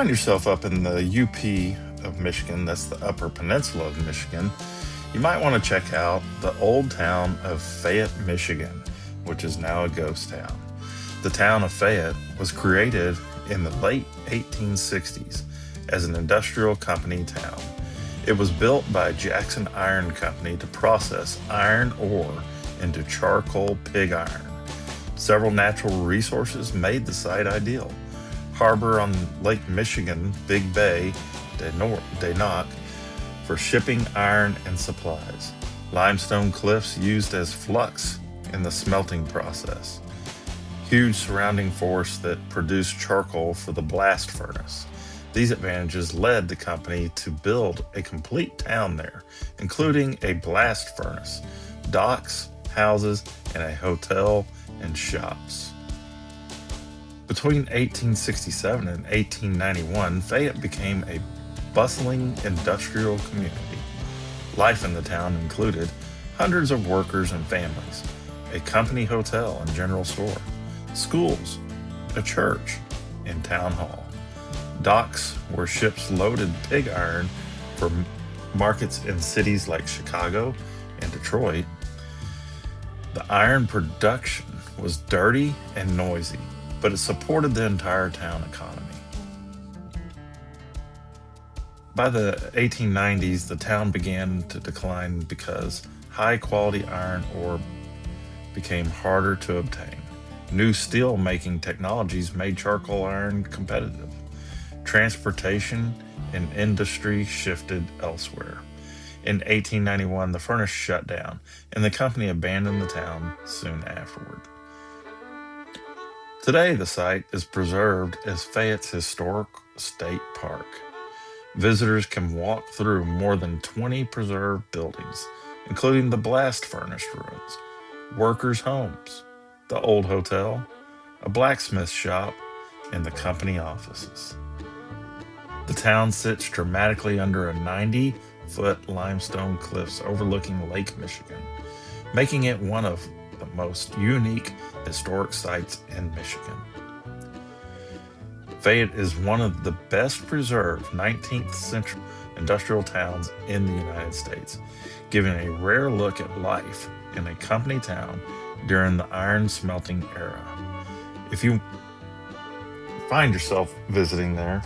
find yourself up in the UP of Michigan, that's the Upper Peninsula of Michigan, you might want to check out the old town of Fayette, Michigan, which is now a ghost town. The town of Fayette was created in the late 1860s as an industrial company town. It was built by Jackson Iron Company to process iron ore into charcoal pig iron. Several natural resources made the site ideal. Harbor on Lake Michigan, Big Bay de Noc for shipping iron and supplies. Limestone cliffs used as flux in the smelting process. Huge surrounding forest that produced charcoal for the blast furnace. These advantages led the company to build a complete town there, including a blast furnace, docks, houses, and a hotel and shops. Between 1867 and 1891, Fayette became a bustling industrial community. Life in the town included hundreds of workers and families, a company hotel and general store, schools, a church, and town hall. Docks where ships loaded pig iron for markets in cities like Chicago and Detroit. The iron production was dirty and noisy, but it supported the entire town economy. By the 1890s, the town began to decline because high-quality iron ore became harder to obtain. New steel-making technologies made charcoal iron competitive. Transportation and industry shifted elsewhere. In 1891, the furnace shut down, and the company abandoned the town soon afterward. Today, the site is preserved as Fayette's Historic State Park. Visitors can walk through more than 20 preserved buildings, including the blast furnace ruins, workers' homes, the old hotel, a blacksmith shop, and the company offices. The town sits dramatically under a 90-foot limestone cliffs overlooking Lake Michigan, making it one of the most unique historic sites in Michigan. Fayette is one of the best preserved 19th century industrial towns in the United States, giving a rare look at life in a company town during the iron smelting era. If you find yourself visiting there,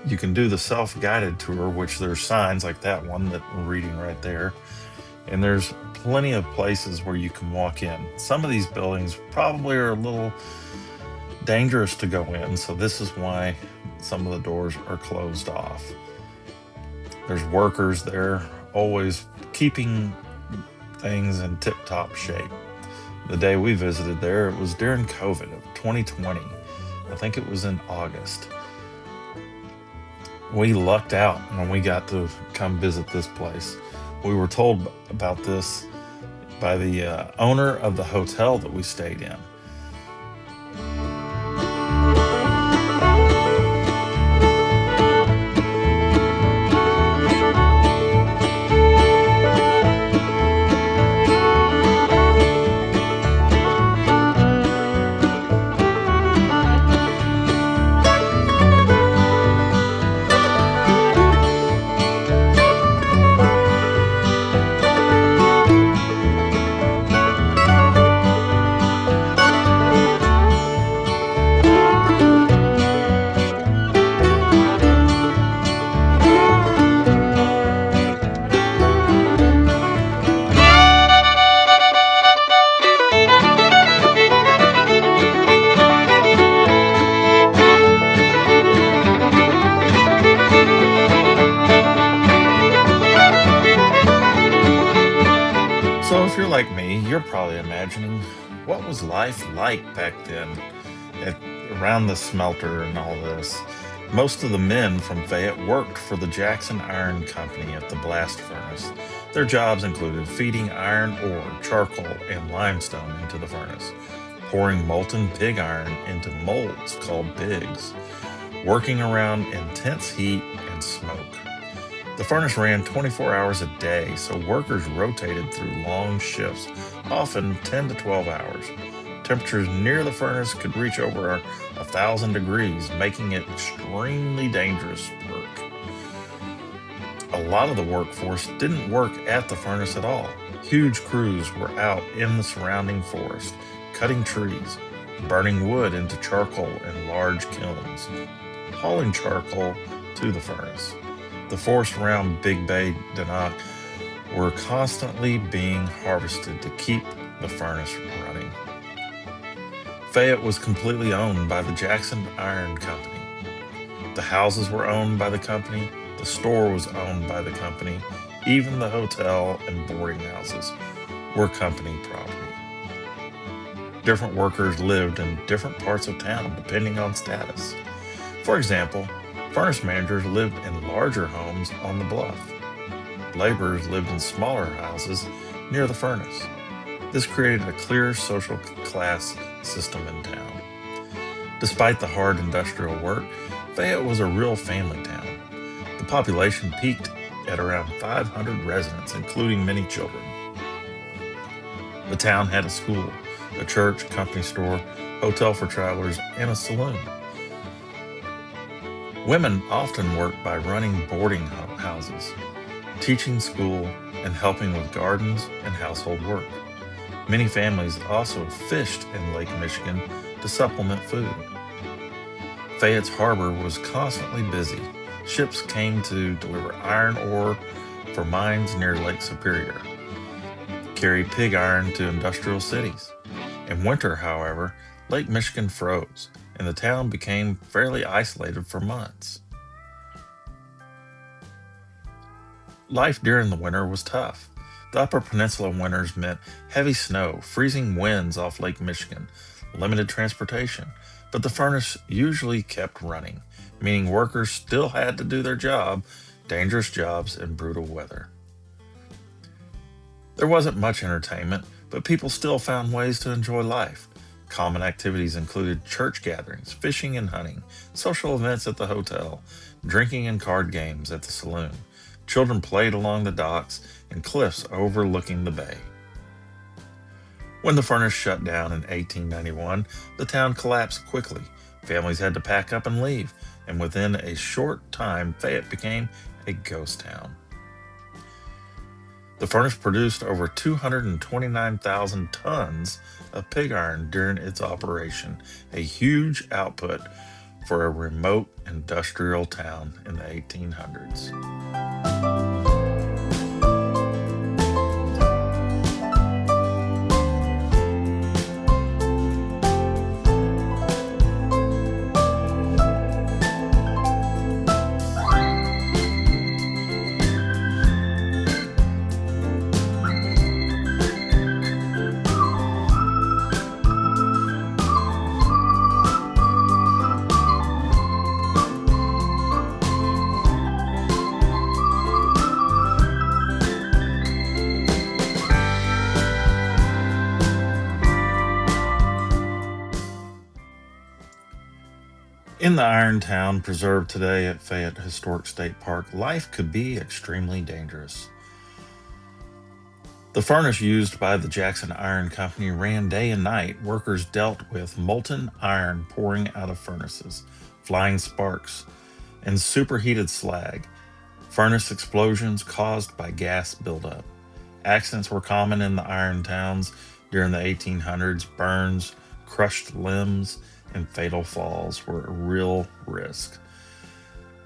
you can do the self-guided tour, which there's signs like that one that we're reading right there. And there's plenty of places where you can walk in. Some of these buildings probably are a little dangerous to go in, so this is why some of the doors are closed off. There's workers there always keeping things in tip-top shape. The day we visited there, it was during COVID of 2020. I think it was in August. We lucked out when we got to come visit this place. We were told about this by the owner of the hotel that we stayed in. So if you're like me, you're probably imagining what was life like back then around the smelter and all this. Most of the men from Fayette worked for the Jackson Iron Company at the blast furnace. Their jobs included feeding iron ore, charcoal, and limestone into the furnace, pouring molten pig iron into molds called bigs, working around intense heat and smoke. The furnace ran 24 hours a day, so workers rotated through long shifts, often 10 to 12 hours, Temperatures near the furnace could reach over 1,000 degrees, making it extremely dangerous work. A lot of the workforce didn't work at the furnace at all. Huge crews were out in the surrounding forest, cutting trees, burning wood into charcoal in large kilns, hauling charcoal to the furnace. The forest around Big Bay de Noc were constantly being harvested to keep the furnace running. Fayette was completely owned by the Jackson Iron Company. The houses were owned by the company, the store was owned by the company, even the hotel and boarding houses were company property. Different workers lived in different parts of town depending on status. For example, furnace managers lived in larger homes on the bluff. Laborers lived in smaller houses near the furnace. This created a clear social class system in town. Despite the hard industrial work, Fayette was a real family town. The population peaked at around 500 residents, including many children. The town had a school, a church, company store, hotel for travelers, and a saloon. Women often worked by running boarding houses, teaching school, and helping with gardens and household work. Many families also fished in Lake Michigan to supplement food. Fayette's harbor was constantly busy. Ships came to deliver iron ore for mines near Lake Superior, carry pig iron to industrial cities. In winter, however, Lake Michigan froze, and the town became fairly isolated for months. Life during the winter was tough. The Upper Peninsula winters meant heavy snow, freezing winds off Lake Michigan, limited transportation, but the furnace usually kept running, meaning workers still had to do their job, dangerous jobs in brutal weather. There wasn't much entertainment, but people still found ways to enjoy life. Common activities included church gatherings, fishing and hunting, social events at the hotel, drinking and card games at the saloon. Children played along the docks and cliffs overlooking the bay. When the furnace shut down in 1891, the town collapsed quickly. Families had to pack up and leave, and within a short time, Fayette became a ghost town. The furnace produced over 229,000 tons of pig iron during its operation, a huge output for a remote industrial town in the 1800s. In the Iron Town preserved today at Fayette Historic State Park, life could be extremely dangerous. The furnace used by the Jackson Iron Company ran day and night. Workers dealt with molten iron pouring out of furnaces, flying sparks, and superheated slag. Furnace explosions caused by gas buildup. Accidents were common in the iron towns during the 1800s. Burns, crushed limbs, and fatal falls were a real risk.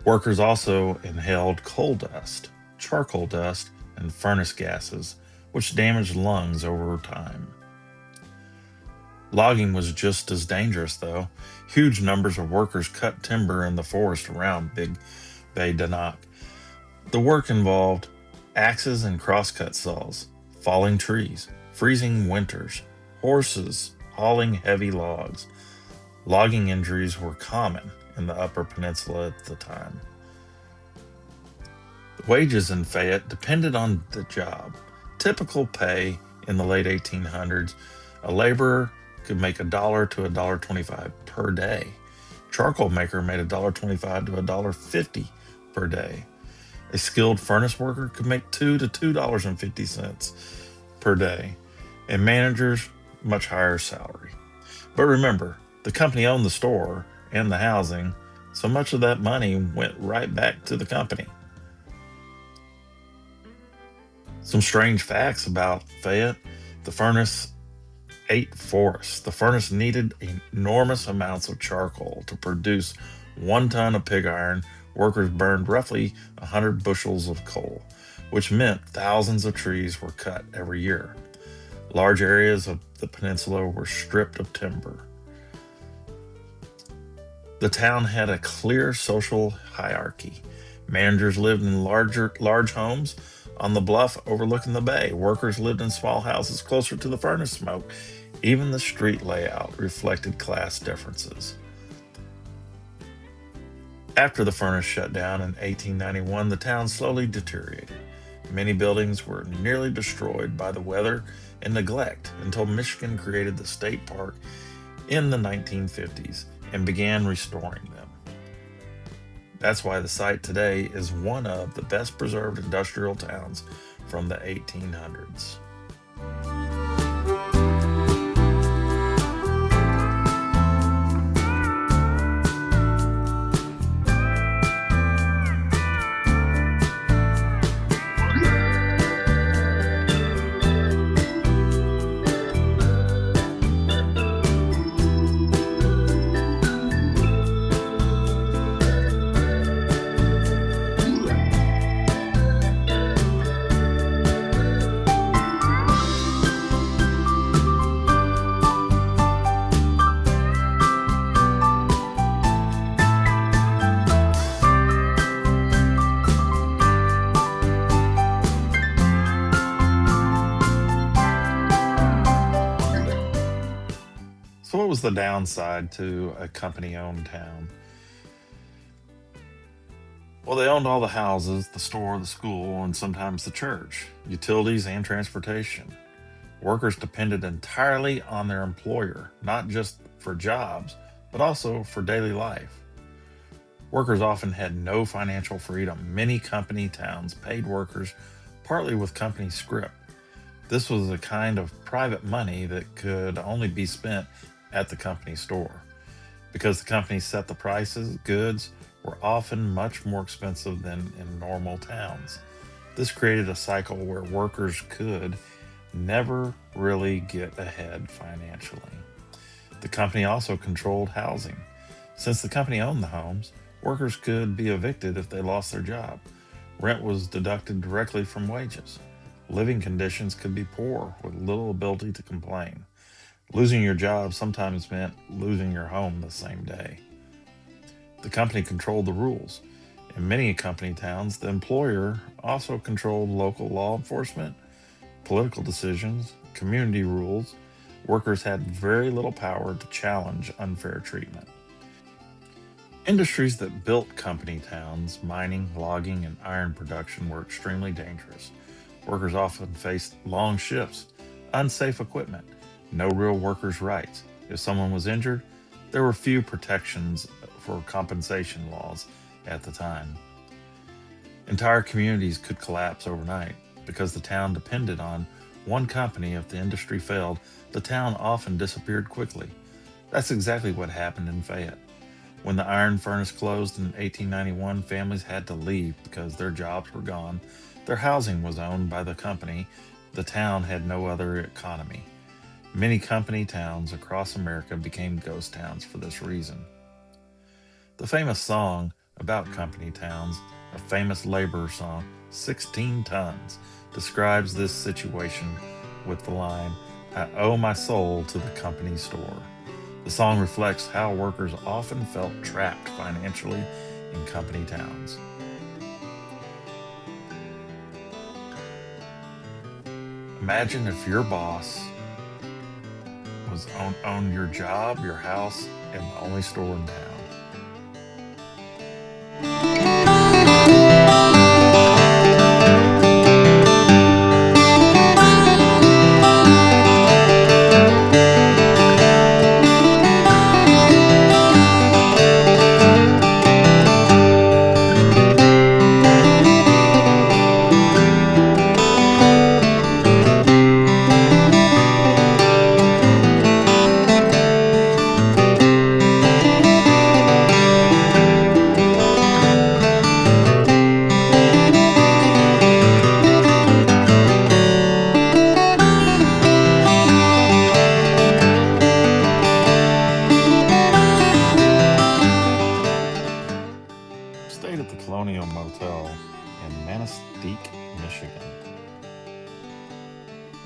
Workers also inhaled coal dust, charcoal dust, and furnace gases, which damaged lungs over time. Logging was just as dangerous, though. Huge numbers of workers cut timber in the forest around Big Bay de Noc. The work involved axes and crosscut saws, falling trees, freezing winters, horses hauling heavy logs. Logging injuries were common in the Upper Peninsula at the time. The wages in Fayette depended on the job. Typical pay in the late 1800s, a laborer could make $1 to $1.25 per day. Charcoal maker made $1.25 to $1.50 per day. A skilled furnace worker could make $2 to $2.50 per day, and managers much higher salary. But remember, the company owned the store and the housing, so much of that money went right back to the company. Some strange facts about Fayette: the furnace ate forests. The furnace needed enormous amounts of charcoal to produce 1 ton of pig iron. Workers burned roughly 100 bushels of coal, which meant thousands of trees were cut every year. Large areas of the peninsula were stripped of timber. The town had a clear social hierarchy. Managers lived in large homes on the bluff overlooking the bay. Workers lived in small houses closer to the furnace smoke. Even the street layout reflected class differences. After the furnace shut down in 1891, the town slowly deteriorated. Many buildings were nearly destroyed by the weather and neglect until Michigan created the state park in the 1950s and began restoring them. That's why the site today is one of the best preserved industrial towns from the 1800s. So, what was the downside to a company owned town? Well, they owned all the houses, the store, the school, and sometimes the church, utilities, and transportation. Workers depended entirely on their employer, not just for jobs, but also for daily life. Workers often had no financial freedom. Many company towns paid workers partly with company scrip. This was a kind of private money that could only be spent at the company store. Because the company set the prices, goods were often much more expensive than in normal towns. This created a cycle where workers could never really get ahead financially. The company also controlled housing. Since the company owned the homes, workers could be evicted if they lost their job. Rent was deducted directly from wages. Living conditions could be poor with little ability to complain. Losing your job sometimes meant losing your home the same day. The company controlled the rules. In many company towns, the employer also controlled local law enforcement, political decisions, community rules. Workers had very little power to challenge unfair treatment. Industries that built company towns, mining, logging, and iron production, were extremely dangerous. Workers often faced long shifts, unsafe equipment, no real workers' rights. If someone was injured, there were few protections for compensation laws at the time. Entire communities could collapse overnight because the town depended on one company. If the industry failed, the town often disappeared quickly. That's exactly what happened in Fayette. When the iron furnace closed in 1891, families had to leave because their jobs were gone. Their housing was owned by the company. The town had no other economy. Many company towns across America became ghost towns for this reason. The famous song about company towns, a famous labor song, 16 Tons, describes this situation with the line, "I owe my soul to the company store." The song reflects how workers often felt trapped financially in company towns. Imagine if your boss was owned your job, your house, and the only store in town. Colonial Motel in Manistee, Michigan.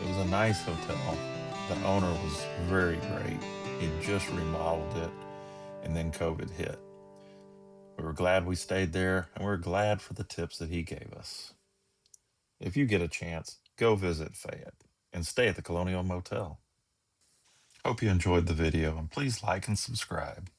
It was a nice hotel. The owner was very great. He just remodeled it, and then COVID hit. We were glad we stayed there, and we're glad for the tips that he gave us. If you get a chance, go visit Fayette and stay at the Colonial Motel. Hope you enjoyed the video, and please like and subscribe.